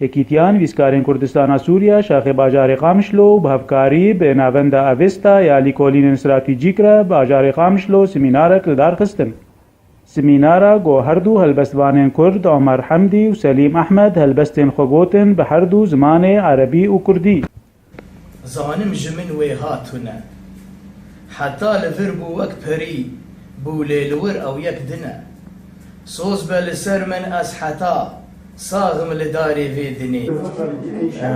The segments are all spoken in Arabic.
یەکیتیان ویسکارên Kurdistana Sûriya şaxê bajarê Qamişlo bi hevkarî bi navenda Avesta ya lîkolînên stratîjîk re bajarê Qamişlo semînarek li dar xistin. Semînara got her du helbestvanên Kurd Omer Hemdî û Selîm Ehmed helbestên xwe gotin bi her du zimanê Erebî û Kurdî. Zanim ji min wê hatune, heta li vir bû wek perî, bû lê li wir ew yek dine. Soz be li ser min ez heta, ساغم لداري في دني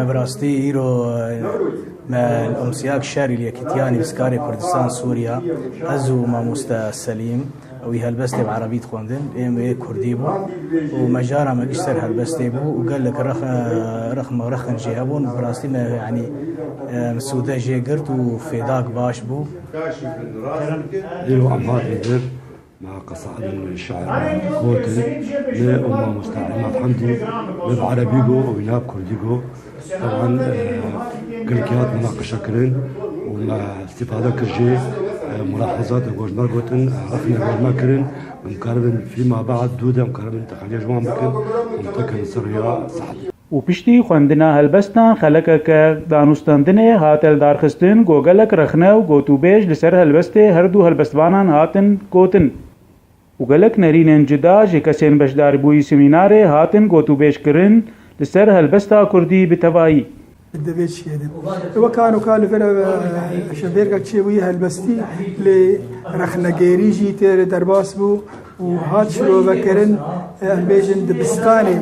براستي إيرو ما الأمسياك شاري اليكتياني بسكاري كردستان سوريا أزو ما مستا سليم وي هالبستي بعربية خوندن إيه كردي بو ومجارة ما قشتر هالبستي بو وقال لك رخن جيهابون براستي ما يعني مسودة جي قرت وفيداك باش بو إيرو عمار يدر مع قصائد الشاعر كوتل لأمة مستعمرات حمدي بعربيجو ويناب كرديجو طبعا قلقيات مناقشة كرين ومع استفادة كرجي ملاحظات الجوج مرقوتن عرفنا الجوج ما كرين مقاربا فيما بعد دودة مقاربا تخليه جوان بكن ومتكن سرية صحيح و پشتی خوندنا هلبستان خلقك دانوستاندنه هاتل دارخستن گوگلک رخنه و گوتوبیج لسر هلبسته هر دو هلبستوانان هاتن گوتن و گلک نرینن جدا جه کسین بشدار بوی سمیناره هاتن گوتوبیج کرن لسر هلبستا کردی بتوایی الدبيج كده وكانوا فينا شبيرك تشوي هالبستي لرخنا جيريجي تير درباس بو وهات شلو بكرن امبيجن دبستاني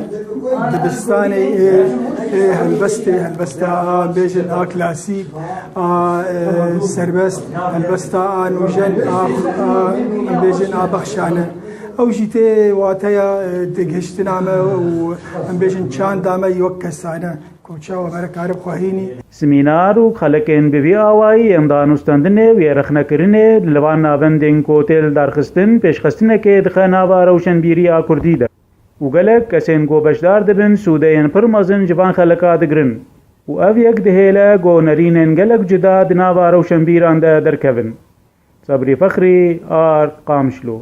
هالبستا امبيجن كلاسيك سربست هالبستا نوجن امبيجن بخشانه او جيتي واتيا دغشتنا وامبيجن چان دامه يوكسانه سمینار و خلقین بوی آوائی امدانوستاندنه و رخنکرنه لوان ناوندین کوتل درخستن پیشخستنه که دخه ناوا روشنبیری آکردی ده و گلک کسین گو بشدار دبن سودین پرمازن جوان خلقا دگرن و او یک دهیله گو نرینن گلک جدا دناوا روشنبیران ده درکوین. صبری فخری قامشلو